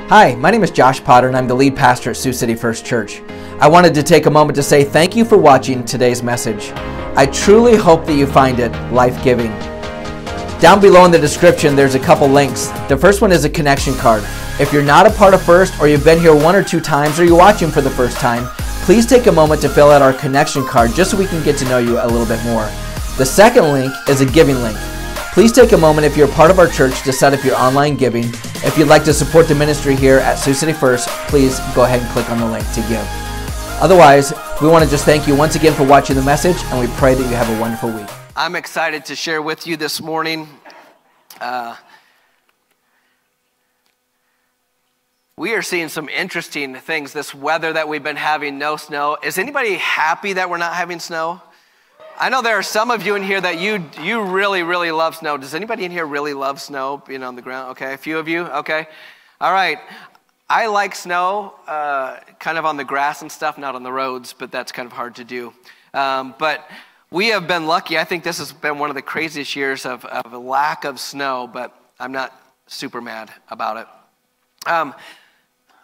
Hi, my name is Josh Potter and I'm the lead pastor at Sioux City First Church. I wanted to take a moment to say thank you for watching today's message. I truly hope that you find it life-giving. Down below in the description, there's a couple links. The first one is a connection card. If you're not a part of First, or you've been here one or two times, or you're watching for the first time, please take a moment to fill out our connection card just so we can get to know you a little bit more. The second link is a giving link. Please take a moment if you're a part of our church to set up your online giving. If you'd like to support the ministry here at Sioux City First, please go ahead and click on the link to give. Otherwise, we want to just thank you once again for watching the message, and we pray that you have a wonderful week. I'm excited to share with you this morning. We are seeing some interesting things. This weather that we've been having, no snow. Is anybody happy that we're not having snow? I know there are some of you in here that you really, really love snow. Does anybody in here really love snow being on the ground? Okay, a few of you? Okay. All right. I like snow, kind of on the grass and stuff, not on the roads, but that's kind of hard to do. But we have been lucky. I think this has been one of the craziest years of a lack of snow, but I'm not super mad about it.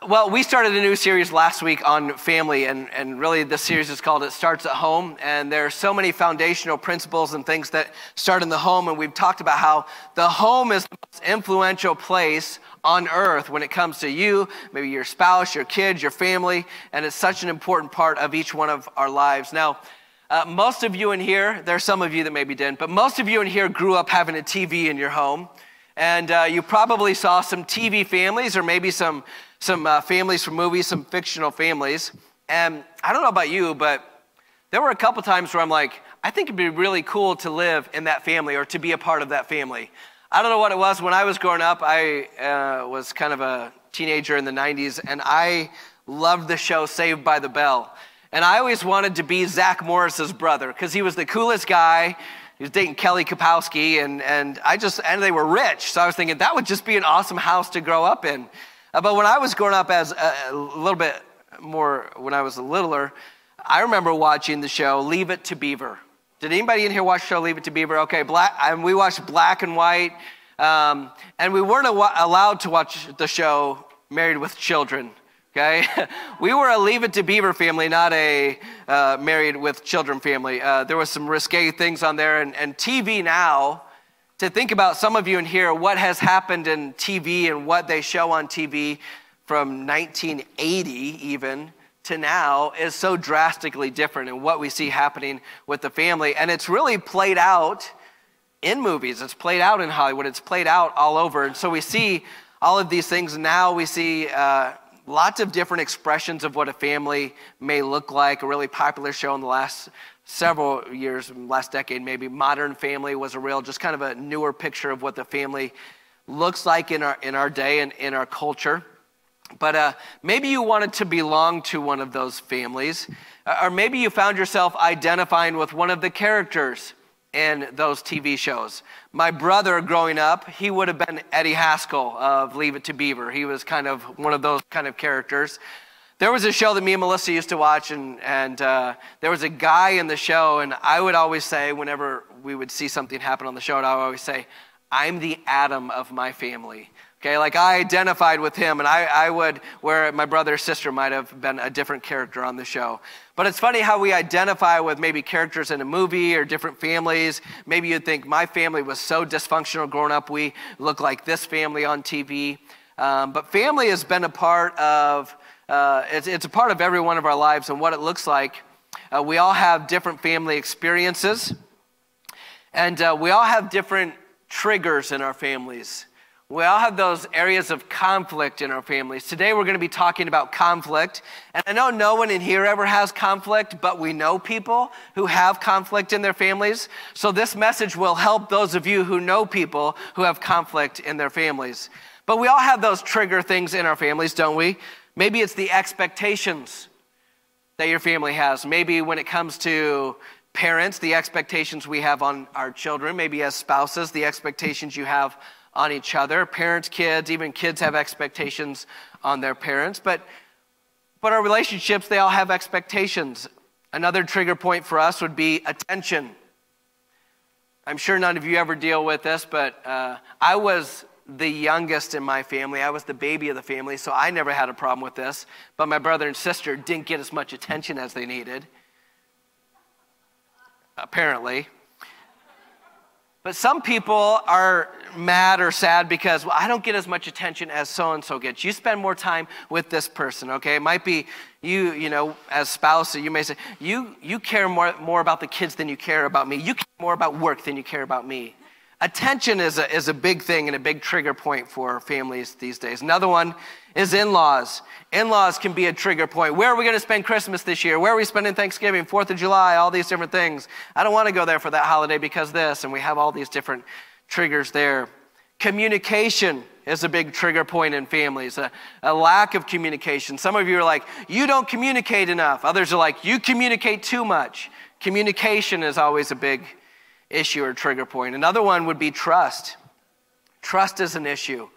Well, we started a new series last week on family, and really this series is called It Starts at Home, and there are so many foundational principles and things that start in the home, and we've talked about how the home is the most influential place on earth when it comes to you, maybe your spouse, your kids, your family, and it's such an important part of each one of our lives. Now, most of you in here, there are some of you that maybe didn't, but most of you in here grew up having a TV in your home, and you probably saw some TV families or maybe some families from movies, some fictional families. And I don't know about you, but there were a couple times where I'm like, I think it'd be really cool to live in that family or to be a part of that family. I don't know what it was. When I was growing up, I was kind of a teenager in the 90s, and I loved the show Saved by the Bell. And I always wanted to be Zach Morris's brother because he was the coolest guy. He was dating Kelly Kapowski, and they were rich. So I was thinking that would just be an awesome house to grow up in. But when I was growing up as a little bit more, when I was a littler, I remember watching the show Leave It to Beaver. Did anybody in here watch the show Leave It to Beaver? Okay, we watched Black and White, and we weren't allowed to watch the show Married with Children, okay? We were a Leave It to Beaver family, not a Married with Children family. There was some risque things on there, and TV now, to think about some of you in here, what has happened in TV and what they show on TV from 1980 even to now is so drastically different in what we see happening with the family. And it's really played out in movies. It's played out in Hollywood. It's played out all over. And so we see all of these things now. We see lots of different expressions of what a family may look like. A really popular show in the last several years, last decade maybe, Modern Family was a real, just kind of a newer picture of what the family looks like in our day and in our culture. But maybe you wanted to belong to one of those families, or maybe you found yourself identifying with one of the characters in those TV shows. My brother growing up, he would have been Eddie Haskell of Leave It to Beaver. He was kind of one of those kind of characters. There was a show that me and Melissa used to watch, and there was a guy in the show, and I would always say, whenever we would see something happen on the show, I would always say, I'm the Adam of my family. Okay, like I identified with him, and I would, where my brother or sister might have been a different character on the show. But it's funny how we identify with maybe characters in a movie or different families. Maybe you'd think, my family was so dysfunctional growing up, we look like this family on TV. But family has been a part of it's a part of every one of our lives and what it looks like. We all have different family experiences, and we all have different triggers in our families. We all have those areas of conflict in our families. Today we're going to be talking about conflict, and I know no one in here ever has conflict, but we know people who have conflict in their families. So this message will help those of you who know people who have conflict in their families. But we all have those trigger things in our families, don't we? Maybe it's the expectations that your family has. Maybe when it comes to parents, the expectations we have on our children. Maybe as spouses, the expectations you have on each other. Parents, kids, even kids have expectations on their parents. But our relationships, they all have expectations. Another trigger point for us would be attention. I'm sure none of you ever deal with this, but I was the youngest in my family. I was the baby of the family, so I never had a problem with this. But my brother and sister didn't get as much attention as they needed, apparently. But some people are mad or sad because, well, I don't get as much attention as so-and-so gets. You spend more time with this person, okay? It might be you know, as spouse, you may say, you care more about the kids than you care about me. You care more about work than you care about me. Attention is a big thing and a big trigger point for families these days. Another one is in-laws. In-laws can be a trigger point. Where are we going to spend Christmas this year? Where are we spending Thanksgiving, 4th of July, all these different things? I don't want to go there for that holiday because this, and we have all these different triggers there. Communication is a big trigger point in families, a lack of communication. Some of you are like, you don't communicate enough. Others are like, you communicate too much. Communication is always a big issue or trigger point. Another one would be trust. Trust is an issue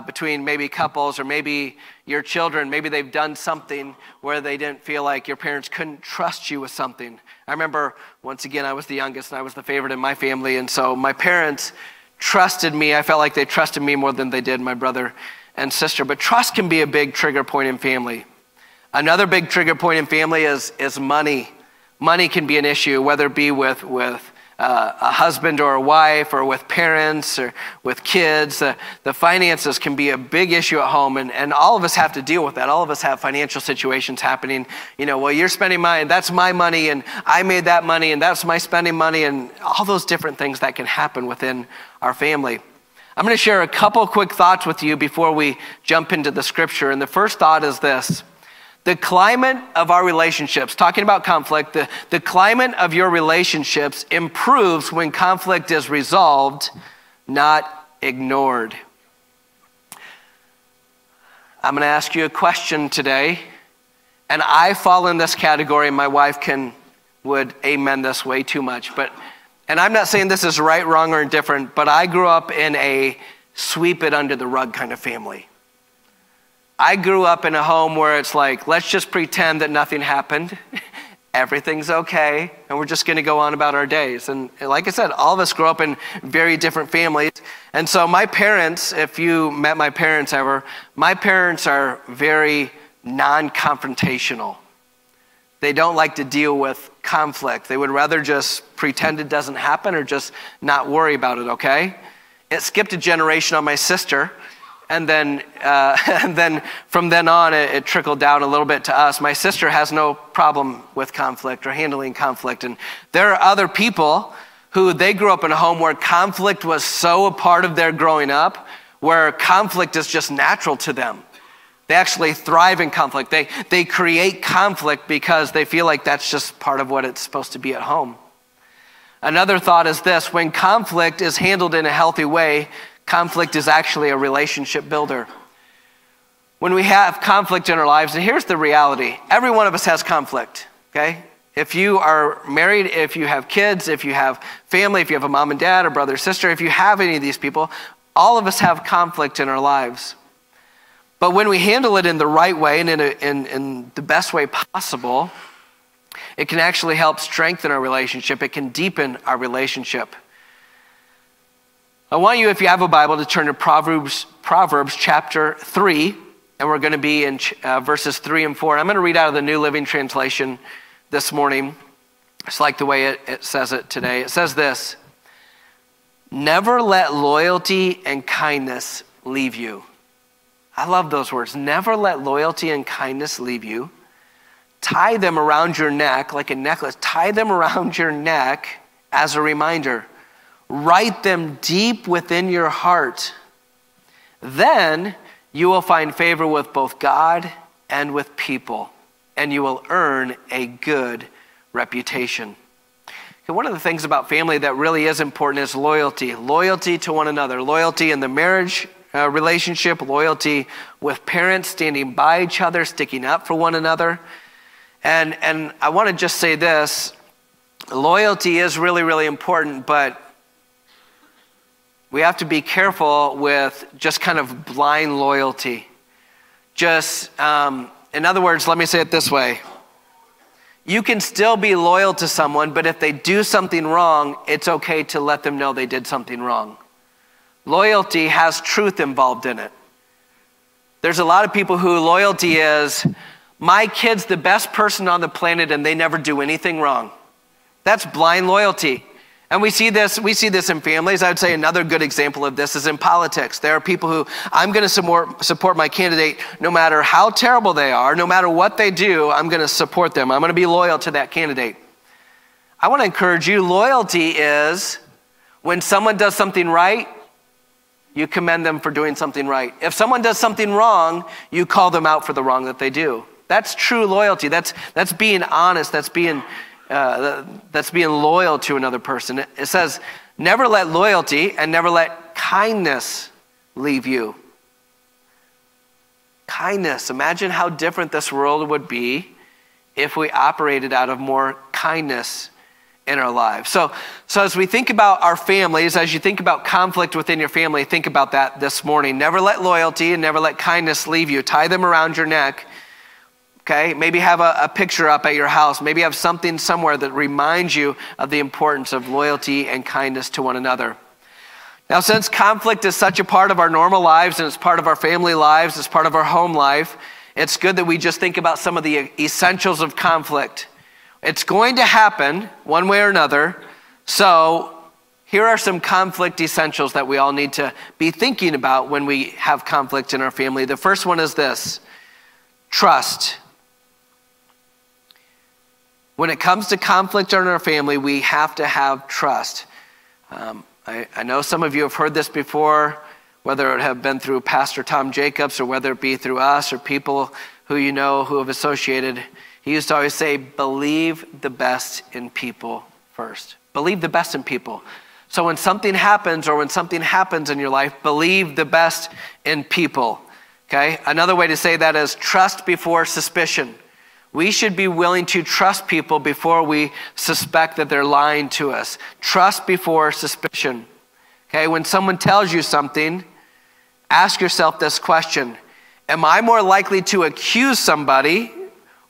between maybe couples or maybe your children. Maybe they've done something where they didn't feel like your parents couldn't trust you with something. I remember, once again, I was the youngest and I was the favorite in my family, and so my parents trusted me. I felt like they trusted me more than they did my brother and sister. But trust can be a big trigger point in family. Another big trigger point in family is money. Money can be an issue, whether it be with a husband or a wife, or with parents, or with kids. The finances can be a big issue at home, and all of us have to deal with that. All of us have financial situations happening. You know, well, you're spending mine, that's my money, and I made that money, and that's my spending money, and all those different things that can happen within our family. I'm going to share a couple quick thoughts with you before we jump into the scripture, and the first thought is this. The climate of our relationships, talking about conflict, the climate of your relationships improves when conflict is resolved, not ignored. I'm going to ask you a question today, and I fall in this category. My wife would amen this way too much, and I'm not saying this is right, wrong, or indifferent, but I grew up in a sweep it under the rug kind of family. I grew up in a home where it's like, let's just pretend that nothing happened. Everything's okay, and we're just going to go on about our days. And like I said, all of us grew up in very different families. And so my parents, if you met my parents ever, my parents are very non-confrontational. They don't like to deal with conflict. They would rather just pretend it doesn't happen or just not worry about it, okay? It skipped a generation on my sister. And then from then on, it trickled down a little bit to us. My sister has no problem with conflict or handling conflict. And there are other people who they grew up in a home where conflict was so a part of their growing up, where conflict is just natural to them. They actually thrive in conflict. They create conflict because they feel like that's just part of what it's supposed to be at home. Another thought is this: when conflict is handled in a healthy way, conflict is actually a relationship builder. When we have conflict in our lives, and here's the reality, every one of us has conflict, okay? If you are married, if you have kids, if you have family, if you have a mom and dad or brother or sister, if you have any of these people, all of us have conflict in our lives. But when we handle it in the right way and in the best way possible, it can actually help strengthen our relationship. It can deepen our relationship. I want you, if you have a Bible, to turn to Proverbs chapter 3, and we're going to be in verses 3 and 4. I'm going to read out of the New Living Translation this morning. It's like the way it says it today. It says this: never let loyalty and kindness leave you. I love those words. Never let loyalty and kindness leave you. Tie them around your neck like a necklace. Tie them around your neck as a reminder. Write them deep within your heart. Then you will find favor with both God and with people, and you will earn a good reputation. Okay, one of the things about family that really is important is loyalty. Loyalty to one another. Loyalty in the marriage relationship. Loyalty with parents, standing by each other, sticking up for one another. And I want to just say this. Loyalty is really, really important, but we have to be careful with just kind of blind loyalty. Just, in other words, let me say it this way. You can still be loyal to someone, but if they do something wrong, it's okay to let them know they did something wrong. Loyalty has truth involved in it. There's a lot of people who loyalty is, my kid's the best person on the planet and they never do anything wrong. That's blind loyalty. And we see this in families. I would say another good example of this is in politics. There are people who, I'm going to support my candidate no matter how terrible they are, no matter what they do, I'm going to support them. I'm going to be loyal to that candidate. I want to encourage you, loyalty is when someone does something right, you commend them for doing something right. If someone does something wrong, you call them out for the wrong that they do. That's true loyalty. That's being honest. That's being loyal to another person. It says, never let loyalty and never let kindness leave you. Kindness. Imagine how different this world would be if we operated out of more kindness in our lives. So as we think about our families, as you think about conflict within your family, think about that this morning. Never let loyalty and never let kindness leave you. Tie them around your neck. Okay, maybe have a picture up at your house. Maybe have something somewhere that reminds you of the importance of loyalty and kindness to one another. Now, since conflict is such a part of our normal lives and it's part of our family lives, it's part of our home life, it's good that we just think about some of the essentials of conflict. It's going to happen one way or another. So here are some conflict essentials that we all need to be thinking about when we have conflict in our family. The first one is this: trust. When it comes to conflict in our family, we have to have trust. I know some of you have heard this before, whether it have been through Pastor Tom Jacobs or whether it be through us or people who you know who have associated. He used to always say, believe the best in people first. Believe the best in people. So when something happens or when something happens in your life, believe the best in people. Okay? Another way to say that is trust before suspicion. We should be willing to trust people before we suspect that they're lying to us. Trust before suspicion. Okay? When someone tells you something, ask yourself this question: am I more likely to accuse somebody,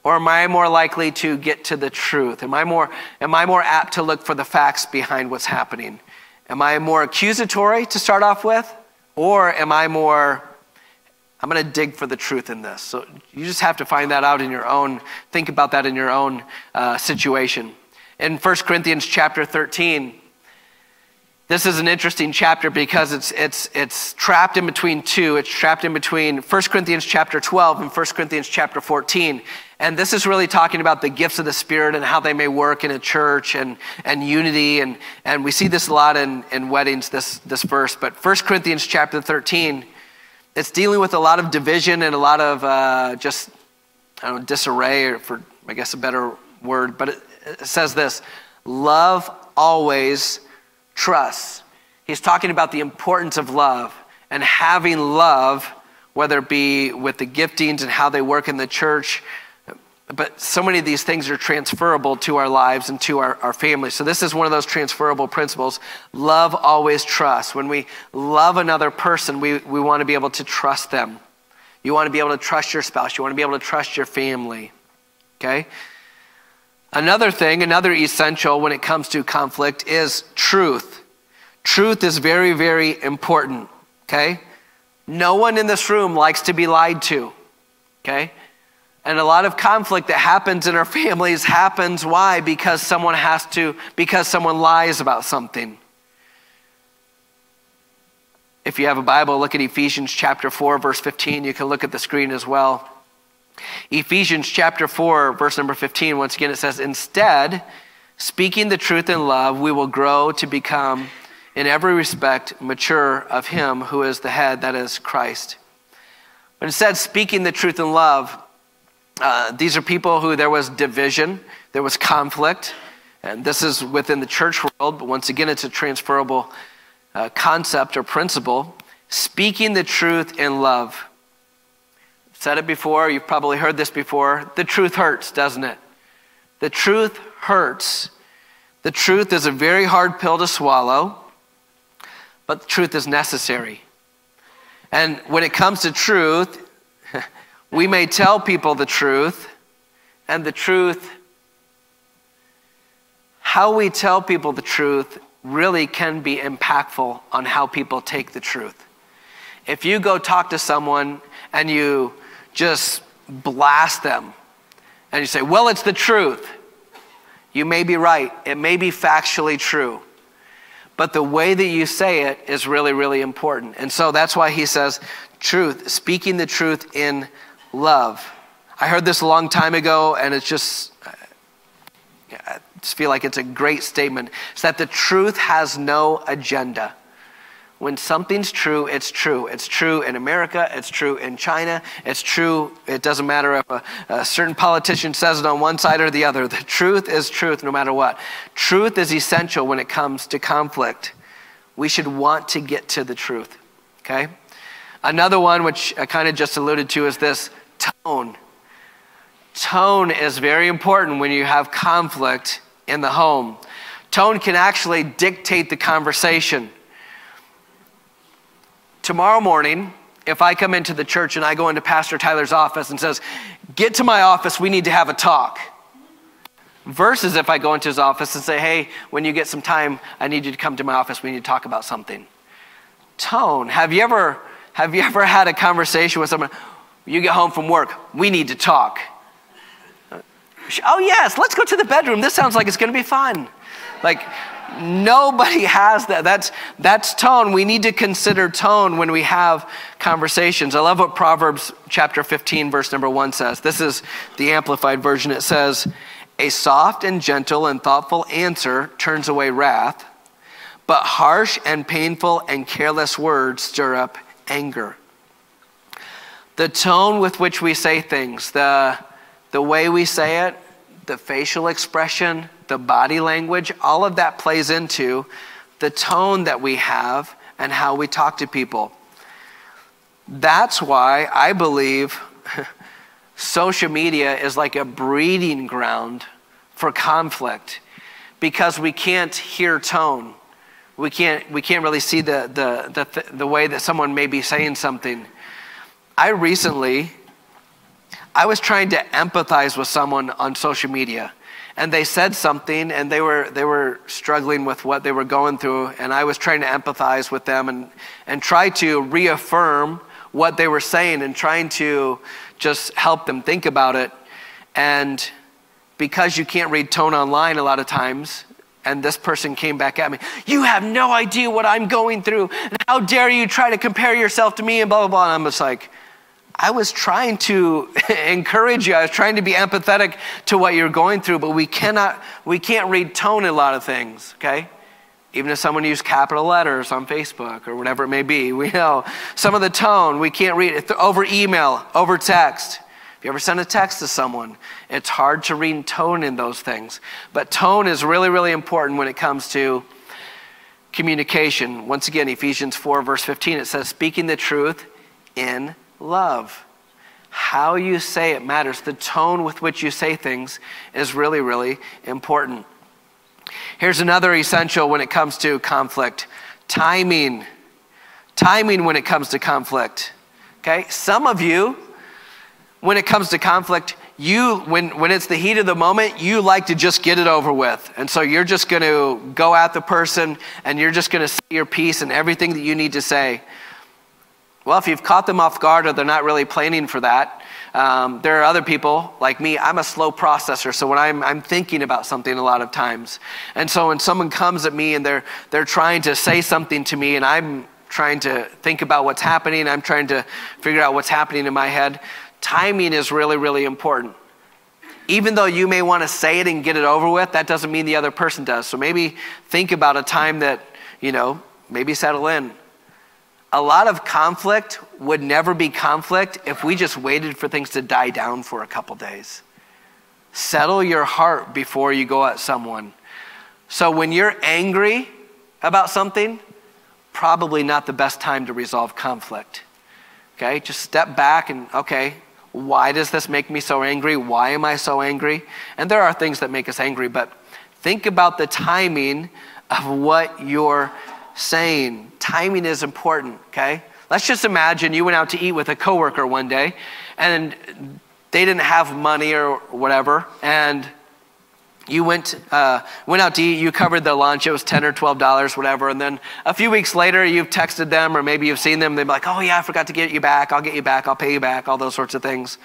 or am I more likely to get to the truth? Am I more apt to look for the facts behind what's happening? Am I more accusatory to start off with? Or am I more, I'm going to dig for the truth in this? So you just have to find that out in your own, think about that in your own situation. In 1 Corinthians chapter 13, this is an interesting chapter because it's trapped in between two. It's trapped in between 1 Corinthians chapter 12 and 1 Corinthians chapter 14. And this is really talking about the gifts of the Spirit and how they may work in a church and unity. And we see this a lot in weddings, this verse. But 1 Corinthians chapter 13, it's dealing with a lot of division and a lot of disarray, or for, I guess, a better word. But it says this: love always trusts. He's talking about the importance of love and having love, whether it be with the giftings and how they work in the church. But so many of these things are transferable to our lives and to our families. So this is one of those transferable principles. Love always trusts. When we love another person, we want to be able to trust them. You want to be able to trust your spouse. You want to be able to trust your family. Okay? Another essential when it comes to conflict is truth. Truth is very, very important. Okay? No one in this room likes to be lied to. Okay? And a lot of conflict that happens in our families happens, why? Because someone lies about something. If you have a Bible, look at Ephesians chapter 4, verse 15. You can look at the screen as well. Ephesians chapter 4, verse number 15. Once again, it says, instead, speaking the truth in love, we will grow to become, in every respect, mature of him who is the head, that is Christ. But instead, speaking the truth in love, these are people who there was division, there was conflict, and this is within the church world, but once again, it's a transferable concept or principle. Speaking the truth in love. I've said it before, you've probably heard this before. The truth hurts, doesn't it? The truth hurts. The truth is a very hard pill to swallow, but the truth is necessary. And when it comes to truth, we may tell people the truth, and the truth, how we tell people the truth really can be impactful on how people take the truth. If you go talk to someone and you just blast them and you say, well, it's the truth, you may be right. It may be factually true. But the way that you say it is really, really important. And so that's why he says truth, speaking the truth in love. I heard this a long time ago, and I just feel like it's a great statement. It's that the truth has no agenda. When something's true, it's true. It's true in America. It's true in China. It's true. It doesn't matter if a certain politician says it on one side or the other. The truth is truth no matter what. Truth is essential when it comes to conflict. We should want to get to the truth, okay? Another one, which I kind of just alluded to, is this tone. Tone is very important when you have conflict in the home. Tone can actually dictate the conversation. Tomorrow morning, if I come into the church and I go into Pastor Tyler's office and says, get to my office, we need to have a talk. Versus if I go into his office and say, hey, when you get some time, I need you to come to my office, we need to talk about something. Tone. Have you ever had a conversation with someone, you get home from work, we need to talk. Oh yes, let's go to the bedroom. This sounds like it's going to be fun. Like, nobody has that. That's tone. We need to consider tone when we have conversations. I love what Proverbs chapter 15, verse number 1 says. This is the Amplified Version. It says, a soft and gentle and thoughtful answer turns away wrath, but harsh and painful and careless words stir up anger. The tone with which we say things, the way we say it, the facial expression, the body language, all of that plays into the tone that we have and how we talk to people. That's why I believe social media is like a breeding ground for conflict, because we can't hear tone. We can't really see the way that someone may be saying something. I was trying to empathize with someone on social media, and they said something, and they were struggling with what they were going through, and I was trying to empathize with them and try to reaffirm what they were saying and trying to just help them think about it. And because you can't read tone online a lot of times, and this person came back at me, you have no idea what I'm going through, and how dare you try to compare yourself to me, and blah, blah, blah. And I'm just like, I was trying to encourage you. I was trying to be empathetic to what you're going through, but we can't read tone in a lot of things, okay? Even if someone used capital letters on Facebook or whatever it may be, we know some of the tone, we can't read it over email, over text. If you ever send a text to someone, it's hard to read tone in those things. But tone is really, really important when it comes to communication. Once again, Ephesians 4, verse 15, it says, speaking the truth in love. How you say it matters. The tone with which you say things is really, really important. Here's another essential when it comes to conflict. Timing. Timing when it comes to conflict. Okay? Some of you, when it comes to conflict, when it's the heat of the moment, you like to just get it over with. And so you're just going to go at the person and you're just going to say your piece and everything that you need to say. Well, if you've caught them off guard or they're not really planning for that, there are other people like me. I'm a slow processor, so when I'm thinking about something a lot of times. And so when someone comes at me and they're trying to say something to me and I'm trying to think about what's happening, I'm trying to figure out what's happening in my head, timing is really, really important. Even though you may want to say it and get it over with, that doesn't mean the other person does. So maybe think about a time that, maybe settle in. A lot of conflict would never be conflict if we just waited for things to die down for a couple days. Settle your heart before you go at someone. So when you're angry about something, probably not the best time to resolve conflict. Okay, just step back and, okay, why does this make me so angry? Why am I so angry? And there are things that make us angry, but think about the timing of what you're saying. Timing is important, okay? Let's just imagine you went out to eat with a coworker one day and they didn't have money or whatever, and You went out to eat, you covered the lunch, it was $10 or $12, whatever, and then a few weeks later you've texted them or maybe you've seen them, they'd be like, oh yeah, I forgot to get you back, I'll get you back, I'll pay you back, all those sorts of things.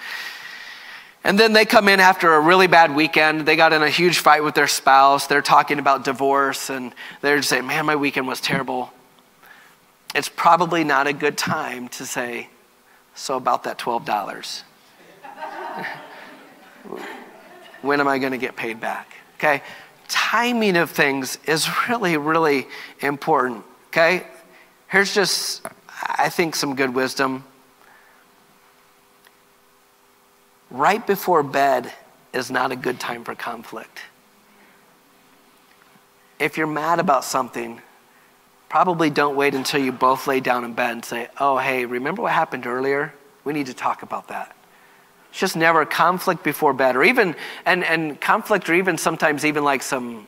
And then they come in after a really bad weekend, they got in a huge fight with their spouse, they're talking about divorce, and they're just saying, man, my weekend was terrible. It's probably not a good time to say, so about that $12. When am I going to get paid back? Okay? Timing of things is really, really important. Okay? Here's just, I think, some good wisdom. Right before bed is not a good time for conflict. If you're mad about something, probably don't wait until you both lay down in bed and say, oh, hey, remember what happened earlier? We need to talk about that. It's just never a conflict before bed, or even, and conflict, or even sometimes even like some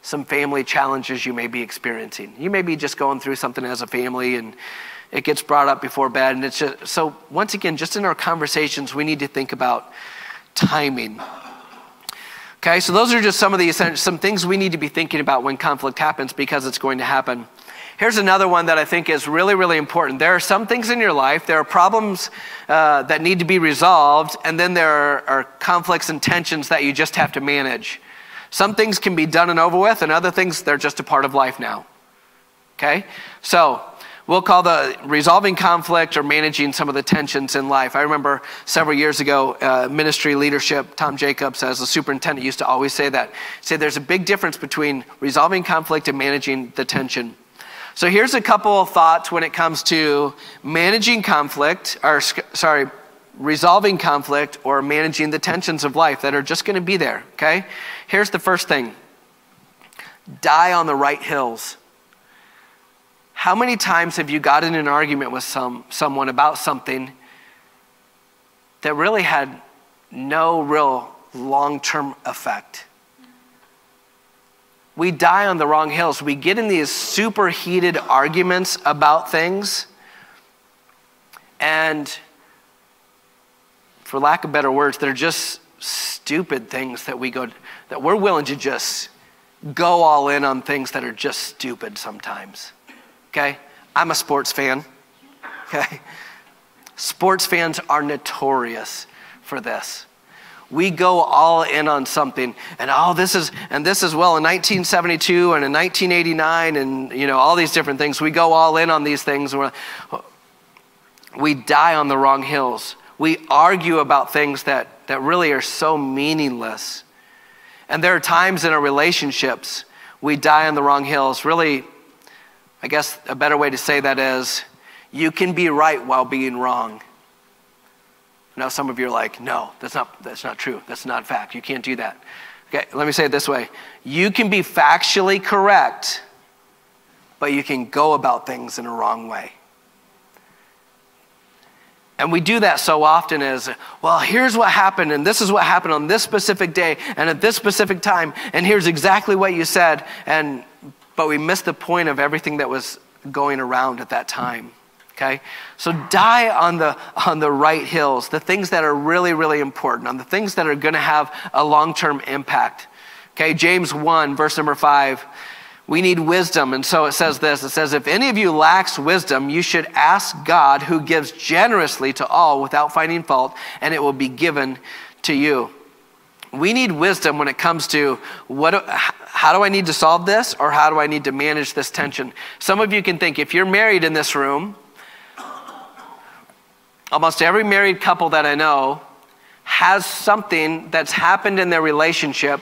family challenges you may be experiencing. You may be just going through something as a family and it gets brought up before bed. And it's just, so once again, just in our conversations, we need to think about timing. Okay, so those are just some of the essential, some things we need to be thinking about when conflict happens, because it's going to happen. Here's another one that I think is really, really important. There are some things in your life, there are problems that need to be resolved, and then there are conflicts and tensions that you just have to manage. Some things can be done and over with, and other things, they're just a part of life now. Okay? So we'll call the resolving conflict or managing some of the tensions in life. I remember several years ago, ministry leadership, Tom Jacobs, as a superintendent, used to always say that. Say there's a big difference between resolving conflict and managing the tension. So here's a couple of thoughts when it comes to managing conflict, resolving conflict or managing the tensions of life that are just going to be there, okay? Here's the first thing. Die on the right hills. How many times have you gotten in an argument with someone about something that really had no real long-term effect? We die on the wrong hills. We get in these superheated arguments about things, and for lack of better words, they're just stupid things that we're willing to just go all in on things that are just stupid sometimes. Okay? I'm a sports fan. Okay? Sports fans are notorious for this. We go all in on something, and this is well in 1972 and in 1989 and all these different things. We go all in on these things. We die on the wrong hills. We argue about things that really are so meaningless. And there are times in our relationships we die on the wrong hills. Really, I guess a better way to say that is, you can be right while being wrong. Now some of you are like, no, that's not true. That's not fact. You can't do that. Okay, let me say it this way. You can be factually correct, but you can go about things in a wrong way. And we do that so often as, well, here's what happened, and this is what happened on this specific day, and at this specific time, and here's exactly what you said, but we missed the point of everything that was going around at that time. Okay? So die on the right hills, the things that are really, really important, on the things that are going to have a long-term impact. Okay, James 1, verse number 5, we need wisdom. And so it says this, it says, if any of you lacks wisdom, you should ask God, who gives generously to all without finding fault, and it will be given to you. We need wisdom when it comes to how do I need to solve this, or how do I need to manage this tension? Some of you can think, if you're married in this room, almost every married couple that I know has something that's happened in their relationship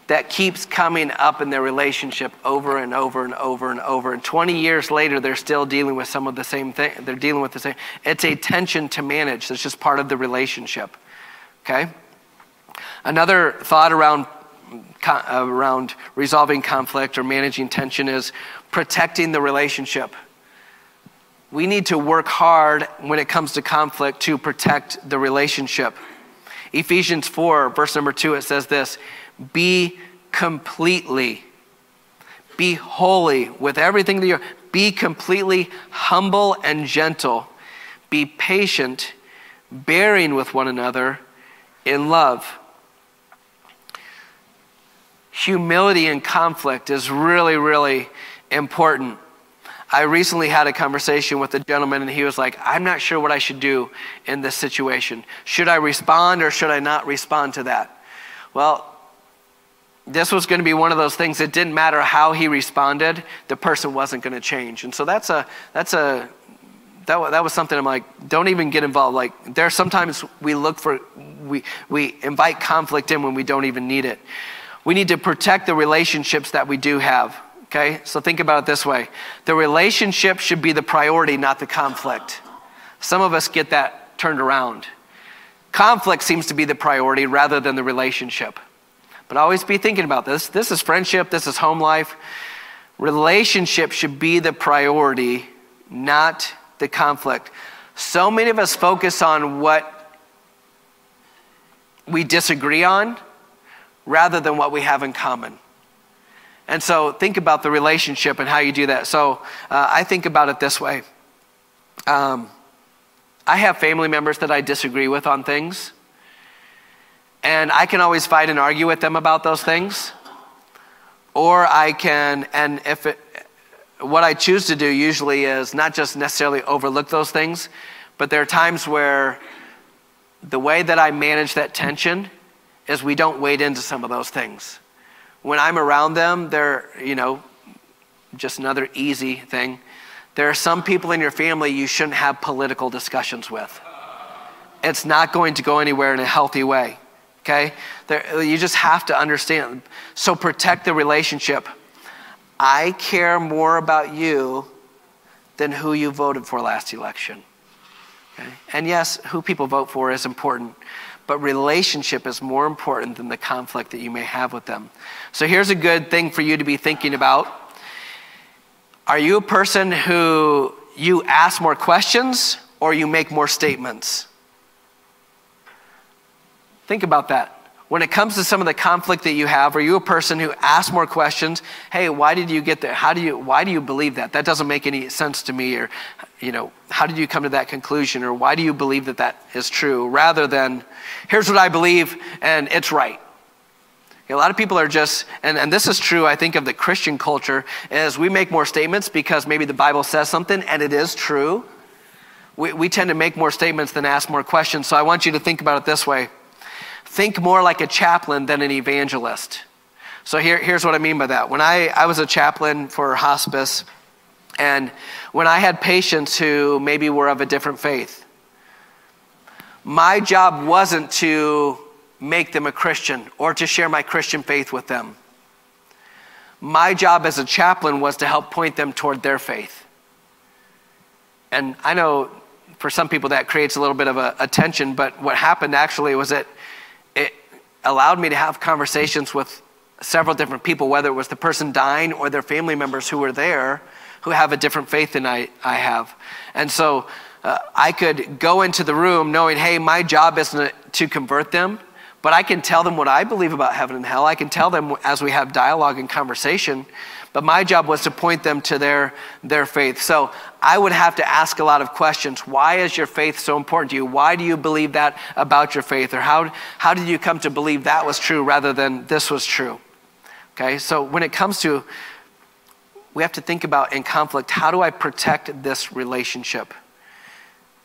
that keeps coming up in their relationship over and over and over and over. And 20 years later, they're still dealing with some of the same thing. They're dealing with the same. It's a tension to manage. It's just part of the relationship. Okay? Another thought around resolving conflict or managing tension is protecting the relationship. We need to work hard when it comes to conflict to protect the relationship. Ephesians 4, verse number 2, it says this, be completely, be holy with everything that you're, be completely humble and gentle, be patient, bearing with one another in love. humility in conflict is really, really important. I recently had a conversation with a gentleman, and he was like, I'm not sure what I should do in this situation. Should I respond or should I not respond to that? Well, this was going to be one of those things. It didn't matter how he responded, the person wasn't going to change. And so that was something I'm like, don't even get involved. Like, there are sometimes we invite conflict in when we don't even need it. We need to protect the relationships that we do have. Okay, so think about it this way. The relationship should be the priority, not the conflict. Some of us get that turned around. Conflict seems to be the priority rather than the relationship. But always be thinking about this. This is friendship. This is home life. Relationship should be the priority, not the conflict. So many of us focus on what we disagree on rather than what we have in common. And so think about the relationship and how you do that. So I think about it this way. I have family members that I disagree with on things. And I can always fight and argue with them about those things. Or I can, what I choose to do usually is not just necessarily overlook those things, but there are times where the way that I manage that tension is we don't wade into some of those things. When I'm around them, they're, just another easy thing. There are some people in your family you shouldn't have political discussions with. It's not going to go anywhere in a healthy way, okay? You just have to understand. So protect the relationship. I care more about you than who you voted for last election. Okay? And yes, who people vote for is important. But relationship is more important than the conflict that you may have with them. So here's a good thing for you to be thinking about. Are you a person who you ask more questions or you make more statements? Think about that. When it comes to some of the conflict that you have, are you a person who asks more questions? Hey, why did you get there? Why do you believe that? That doesn't make any sense to me. Or, how did you come to that conclusion? Or why do you believe that that is true? Rather than, here's what I believe and it's right. A lot of people are just, and this is true, I think, of the Christian culture, is we make more statements because maybe the Bible says something and it is true. We tend to make more statements than ask more questions. So I want you to think about it this way. Think more like a chaplain than an evangelist. So here's what I mean by that. When I was a chaplain for hospice, and when I had patients who maybe were of a different faith, my job wasn't to make them a Christian or to share my Christian faith with them. My job as a chaplain was to help point them toward their faith. And I know for some people that creates a little bit of a tension, but what happened actually was that it allowed me to have conversations with several different people, whether it was the person dying or their family members who were there who have a different faith than I have. And so I could go into the room knowing, hey, my job isn't to convert them, but I can tell them what I believe about heaven and hell. I can tell them as we have dialogue and conversation, but my job was to point them to their faith. So I would have to ask a lot of questions. Why is your faith so important to you? Why do you believe that about your faith? Or how did you come to believe that was true rather than this was true? Okay, so when it comes to, we have to think about in conflict, how do I protect this relationship?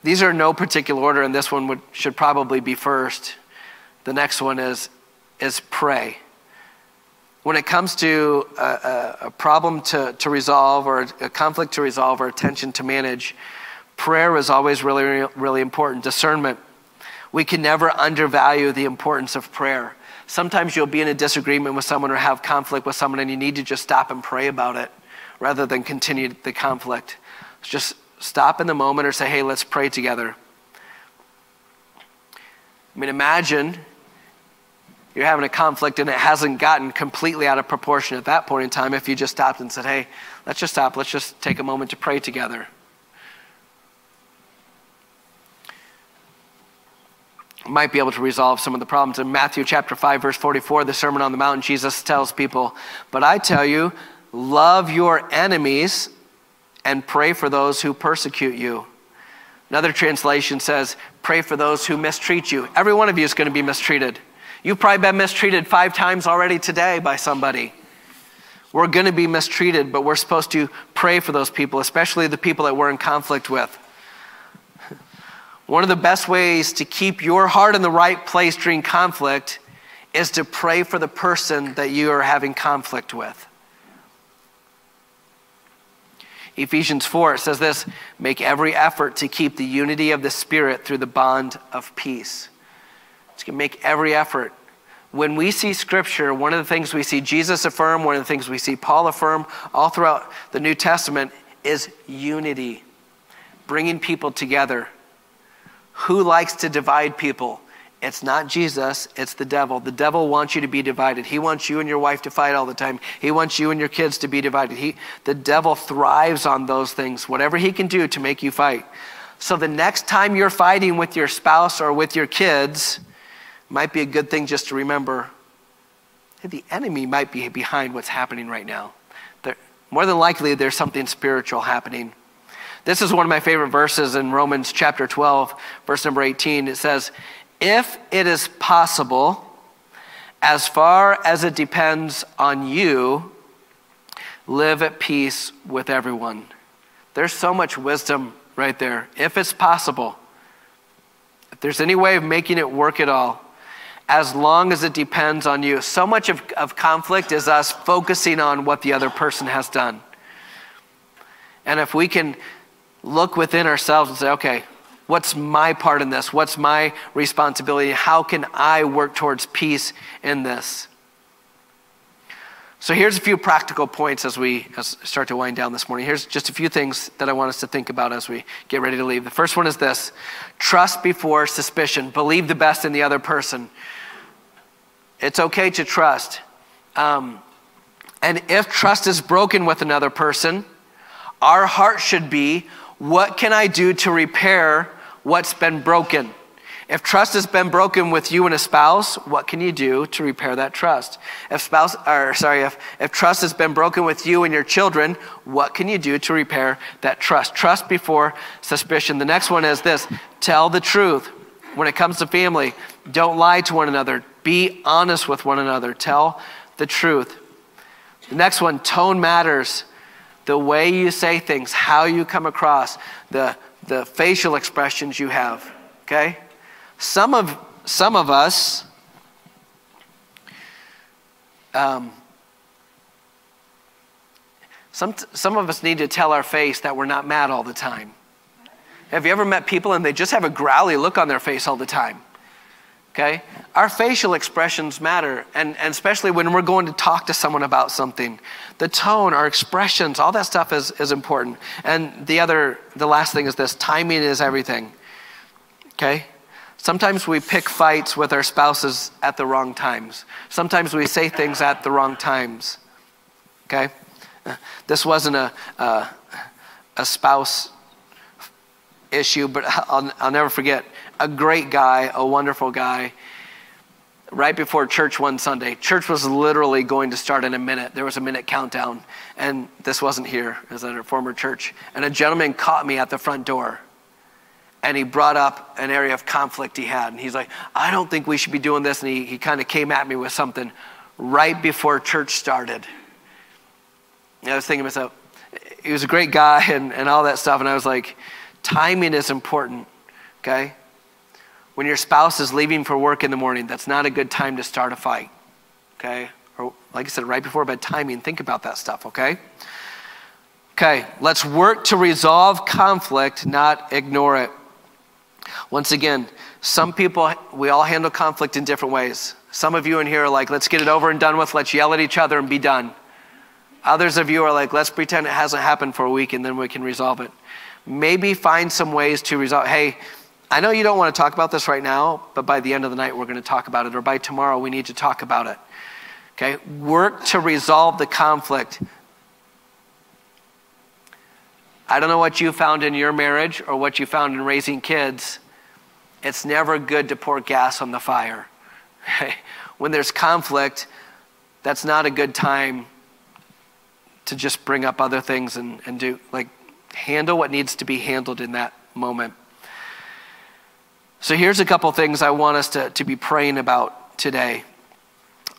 These are in no particular order, and this one should probably be first. The next one is pray. When it comes to a problem to resolve, or a conflict to resolve, or a tension to manage, prayer is always really, really important. Discernment. We can never undervalue the importance of prayer. Sometimes you'll be in a disagreement with someone or have conflict with someone, and you need to just stop and pray about it rather than continue the conflict. Just stop in the moment or say, hey, let's pray together. I mean, imagine you're having a conflict and it hasn't gotten completely out of proportion at that point in time if you just stopped and said, hey, let's just stop. Let's just take a moment to pray together. Might be able to resolve some of the problems. In Matthew chapter 5, verse 44, the Sermon on the Mount, Jesus tells people, but I tell you, love your enemies and pray for those who persecute you. Another translation says, pray for those who mistreat you. Every one of you is going to be mistreated. You've probably been mistreated 5 times already today by somebody. We're going to be mistreated, but we're supposed to pray for those people, especially the people that we're in conflict with. One of the best ways to keep your heart in the right place during conflict is to pray for the person that you are having conflict with. Ephesians 4, it says this, make every effort to keep the unity of the Spirit through the bond of peace. It's going to make every effort. When we see Scripture, one of the things we see Jesus affirm, one of the things we see Paul affirm all throughout the New Testament is unity, bringing people together. Who likes to divide people? It's not Jesus, it's the devil. The devil wants you to be divided. He wants you and your wife to fight all the time. He wants you and your kids to be divided. The devil thrives on those things, whatever he can do to make you fight. So the next time you're fighting with your spouse or with your kids, might be a good thing just to remember, the enemy might be behind what's happening right now. More than likely, there's something spiritual happening. This is one of my favorite verses in Romans chapter 12, verse number 18. It says, if it is possible, as far as it depends on you, live at peace with everyone. There's so much wisdom right there. If it's possible, if there's any way of making it work at all, as long as it depends on you. So much of conflict is us focusing on what the other person has done. And if we can look within ourselves and say, okay, what's my part in this? What's my responsibility? How can I work towards peace in this? So here's a few practical points as we start to wind down this morning. Here's just a few things that I want us to think about as we get ready to leave. The first one is this: trust before suspicion. Believe the best in the other person. It's okay to trust. And if trust is broken with another person, our heart should be, what can I do to repair what's been broken? If trust has been broken with you and a spouse, what can you do to repair that trust? If trust has been broken with you and your children, what can you do to repair that trust? Trust before suspicion. The next one is this: tell the truth. When it comes to family, don't lie to one another. Be honest with one another. Tell the truth. The next one, tone matters. The way you say things, how you come across, the facial expressions you have. Okay? Some of us, some of us need to tell our face that we're not mad all the time. Have you ever met people and they just have a growly look on their face all the time? Okay? Our facial expressions matter, and especially when we're going to talk to someone about something. The tone, our expressions, all that stuff is important. And the last thing is this: timing is everything. Okay? Sometimes we pick fights with our spouses at the wrong times. Sometimes we say things at the wrong times. Okay? This wasn't a spouse issue, but I'll never forget a great guy, a wonderful guy. Right before church one Sunday, church was literally going to start in a minute. There was a minute countdown, and this wasn't here, it was at a former church. And a gentleman caught me at the front door, and he brought up an area of conflict he had. And he's like, I don't think we should be doing this. And he kind of came at me with something right before church started. And I was thinking to myself, he was a great guy and all that stuff. And I was like, timing is important, okay? When your spouse is leaving for work in the morning, that's not a good time to start a fight, okay? Or like I said, right before bed, timing, think about that stuff, okay? Okay, let's work to resolve conflict, not ignore it. Once again, some people, we all handle conflict in different ways. Some of you in here are like, let's get it over and done with, let's yell at each other and be done. Others of you are like, let's pretend it hasn't happened for a week and then we can resolve it. Maybe find some ways to resolve. Hey, I know you don't want to talk about this right now, but by the end of the night, we're going to talk about it. Or by tomorrow, we need to talk about it. Okay? Work to resolve the conflict. I don't know what you found in your marriage or what you found in raising kids. It's never good to pour gas on the fire. Okay? When there's conflict, that's not a good time to just bring up other things and do, like, handle what needs to be handled in that moment. So here's a couple things I want us to be praying about today.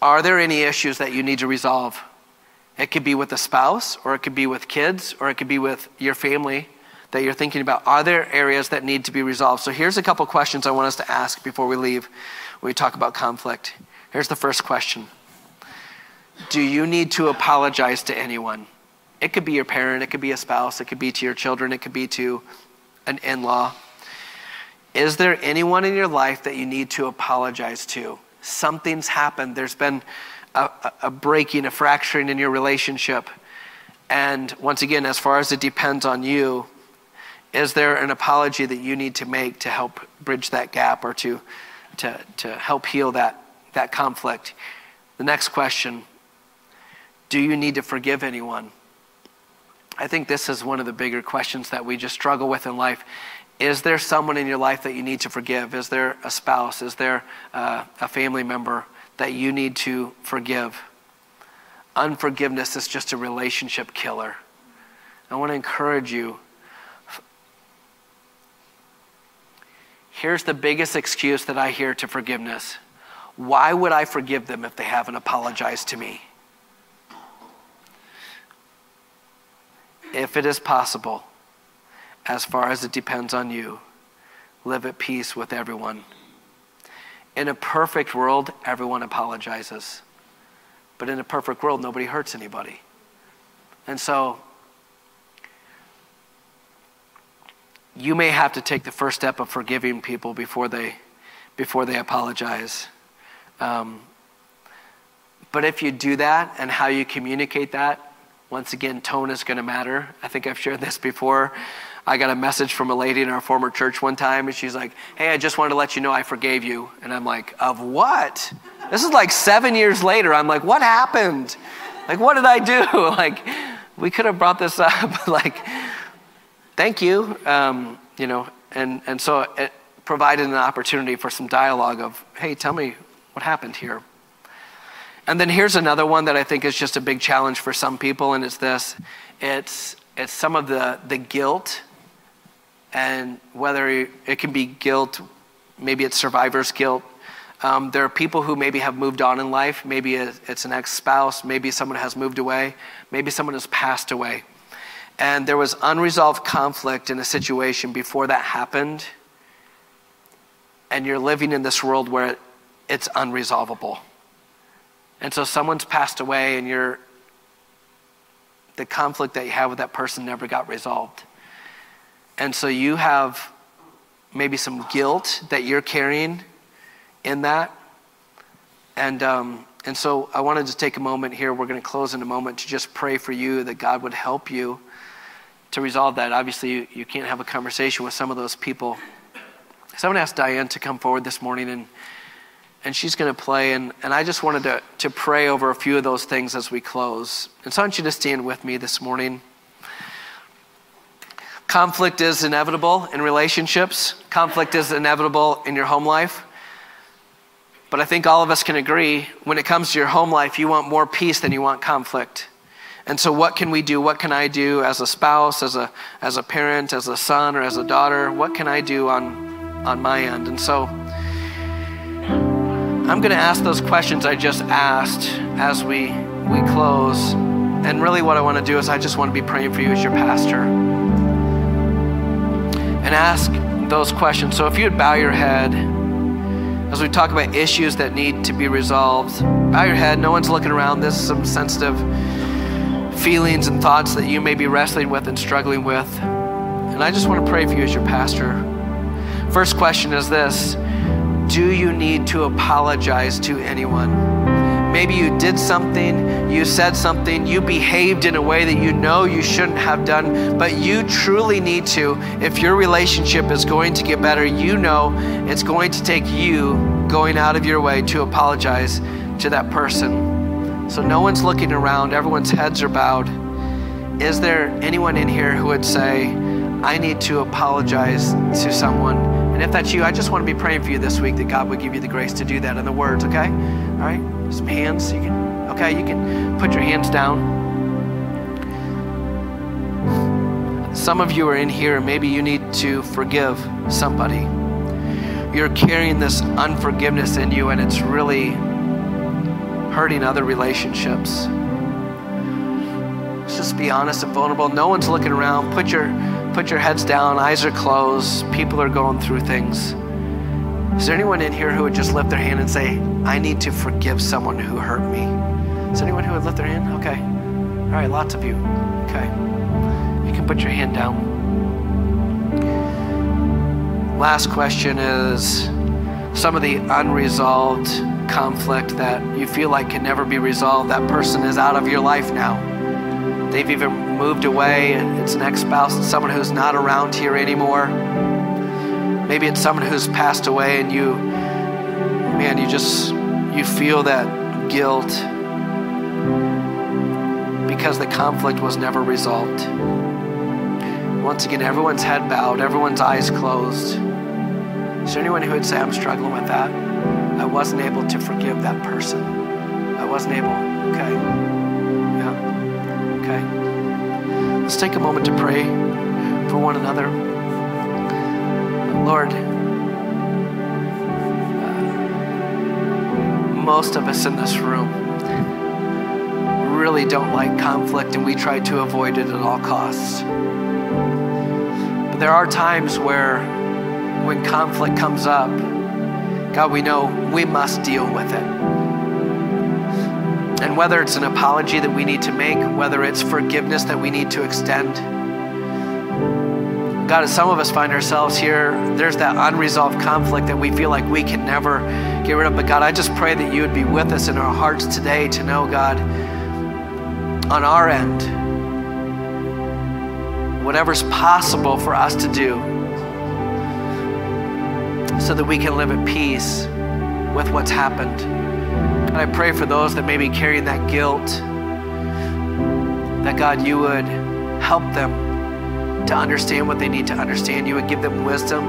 Are there any issues that you need to resolve? It could be with a spouse, or it could be with kids, or it could be with your family that you're thinking about. Are there areas that need to be resolved? So here's a couple questions I want us to ask before we leave when we talk about conflict. Here's the first question. Do you need to apologize to anyone? It could be your parent, it could be a spouse, it could be to your children, it could be to an in-law. Is there anyone in your life that you need to apologize to? Something's happened. There's been a breaking, a fracturing in your relationship. And once again, as far as it depends on you, is there an apology that you need to make to help bridge that gap or to help heal that conflict? The next question, do you need to forgive anyone? I think this is one of the bigger questions that we just struggle with in life. Is there someone in your life that you need to forgive? Is there a spouse? Is there a family member that you need to forgive? Unforgiveness is just a relationship killer. I want to encourage you. Here's the biggest excuse that I hear to forgiveness. Why would I forgive them if they haven't apologized to me? If it is possible, as far as it depends on you, live at peace with everyone. In a perfect world, everyone apologizes. But in a perfect world, nobody hurts anybody. And so, you may have to take the first step of forgiving people before they apologize. But if you do that and how you communicate that, once again, tone is going to matter. I think I've shared this before. I got a message from a lady in our former church one time, and she's like, hey, I just wanted to let you know I forgave you. And I'm like, of what? This is like 7 years later. I'm like, what happened? Like, what did I do? Like, we could have brought this up. Like, thank you. And so it provided an opportunity for some dialogue of, hey, tell me what happened here. And then here's another one that I think is just a big challenge for some people, and it's this. It's some of the guilt, and whether it can be guilt, maybe it's survivor's guilt. There are people who maybe have moved on in life. Maybe it's an ex-spouse. Maybe someone has moved away. Maybe someone has passed away. And there was unresolved conflict in a situation before that happened. And you're living in this world where it's unresolvable. And so someone's passed away, and the conflict that you have with that person never got resolved. And so you have maybe some guilt that you're carrying in that. And so I wanted to take a moment here. We're going to close in a moment to just pray for you that God would help you to resolve that. Obviously, you can't have a conversation with some of those people. Someone asked Diane to come forward this morning, and she's going to play. And I just wanted to pray over a few of those things as we close. And so I want you to stand with me this morning. Conflict is inevitable in relationships. Conflict is inevitable in your home life. But I think all of us can agree, when it comes to your home life, you want more peace than you want conflict. And so what can we do? What can I do as a spouse, as a parent, as a son, or as a daughter? What can I do on my end? And so I'm going to ask those questions I just asked as we close. And really what I want to do is I just want to be praying for you as your pastor. And ask those questions. So if you would bow your head as we talk about issues that need to be resolved. Bow your head. No one's looking around. This is some sensitive feelings and thoughts that you may be wrestling with and struggling with. And I just want to pray for you as your pastor. First question is this. Do you need to apologize to anyone? Maybe you did something, you said something, you behaved in a way that you know you shouldn't have done, but you truly need to. If your relationship is going to get better, you know it's going to take you going out of your way to apologize to that person. So no one's looking around, everyone's heads are bowed. Is there anyone in here who would say, I need to apologize to someone? And if that's you, I just want to be praying for you this week that God would give you the grace to do that in the words, okay? All right, some hands. You can put your hands down. Some of you are in here and maybe you need to forgive somebody. you're carrying this unforgiveness in you and it's really hurting other relationships. Let's just be honest and vulnerable. No one's looking around. Put your heads down, eyes are closed. People are going through things. Is there anyone in here who would just lift their hand and say, I need to forgive someone who hurt me? Is there anyone who would lift their hand? Okay. All right, lots of you. Okay. You can put your hand down. Last question is some of the unresolved conflict that you feel like can never be resolved. That person is out of your life now. They've even moved away. It's an ex-spouse, it's someone who's not around here anymore. Maybe it's someone who's passed away and you feel that guilt because the conflict was never resolved. Once again, everyone's head bowed, everyone's eyes closed. Is there anyone who would say, I'm struggling with that? I wasn't able to forgive that person. I wasn't able. Okay. Yeah. Okay. Let's take a moment to pray for one another. Lord, most of us in this room really don't like conflict and we try to avoid it at all costs. But there are times when conflict comes up, God, we know we must deal with it. And whether it's an apology that we need to make, whether it's forgiveness that we need to extend, God, as some of us find ourselves here, there's that unresolved conflict that we feel like we can never get rid of. But God, I just pray that you would be with us in our hearts today to know, God, on our end, whatever's possible for us to do so that we can live at peace with what's happened. And I pray for those that may be carrying that guilt, that God, you would help them to understand what they need to understand. You would give them wisdom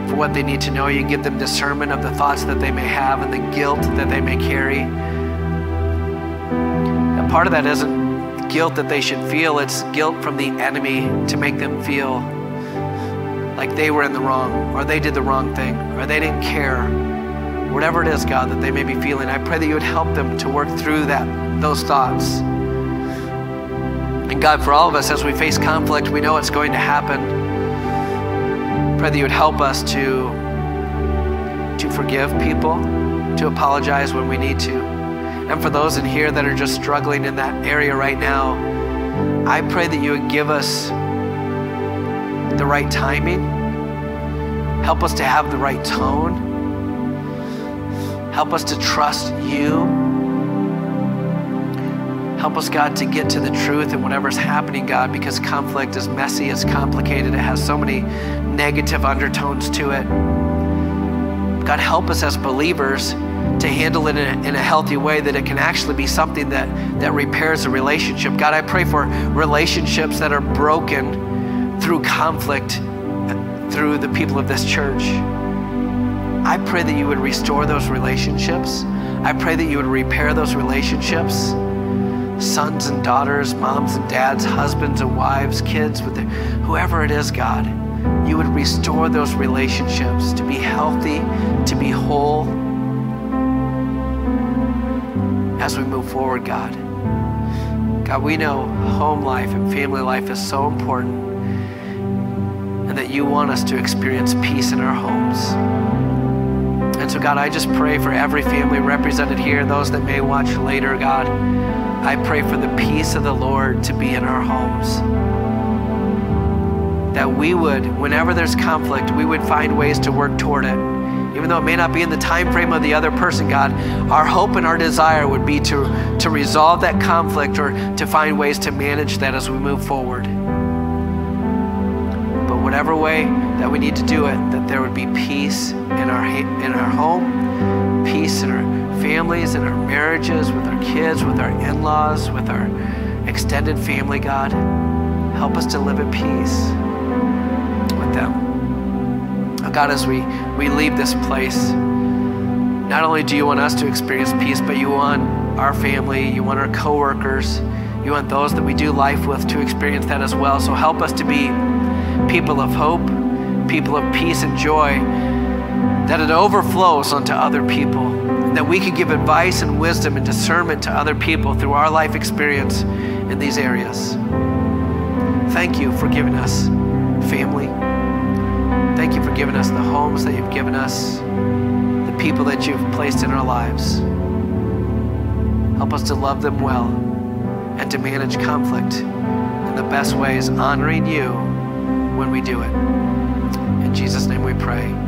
for what they need to know. You give them discernment of the thoughts that they may have and the guilt that they may carry. And part of that isn't guilt that they should feel, it's guilt from the enemy to make them feel like they were in the wrong, or they did the wrong thing, or they didn't care. Whatever it is, God, that they may be feeling, I pray that you would help them to work through those thoughts. And God, for all of us, as we face conflict, we know it's going to happen. Pray that you would help us to forgive people, to apologize when we need to. And for those in here that are just struggling in that area right now, I pray that you would give us the right timing. Help us to have the right tone. Help us to trust you. Help us, God, to get to the truth in whatever's happening, God, because conflict is messy, it's complicated, it has so many negative undertones to it. God, help us as believers to handle it in a healthy way, that it can actually be something that repairs a relationship. God, I pray for relationships that are broken through conflict, through the people of this church. I pray that you would restore those relationships. I pray that you would repair those relationships. Sons and daughters, moms and dads, husbands and wives, kids, whoever it is, God, you would restore those relationships to be healthy, to be whole as we move forward, God. God, we know home life and family life is so important, and that you want us to experience peace in our homes. And so, God, I just pray for every family represented here, those that may watch later, God. I pray for the peace of the Lord to be in our homes. That we would, whenever there's conflict, we would find ways to work toward it. Even though it may not be in the time frame of the other person, God, our hope and our desire would be to resolve that conflict, or to find ways to manage that as we move forward. But whatever way that we need to do it, that there would be peace in our home, peace in our families, in our marriages, with our kids, with our in-laws, with our extended family, God. Help us to live at peace with them. Oh, God, as we leave this place, not only do you want us to experience peace, but you want our family, you want our coworkers, you want those that we do life with to experience that as well. So help us to be people of hope, people of peace and joy, that it overflows onto other people, that we could give advice and wisdom and discernment to other people through our life experience in these areas. Thank you for giving us family. Thank you for giving us the homes that you've given us, the people that you've placed in our lives. Help us to love them well and to manage conflict in the best ways, honoring you when we do it. In Jesus' name we pray.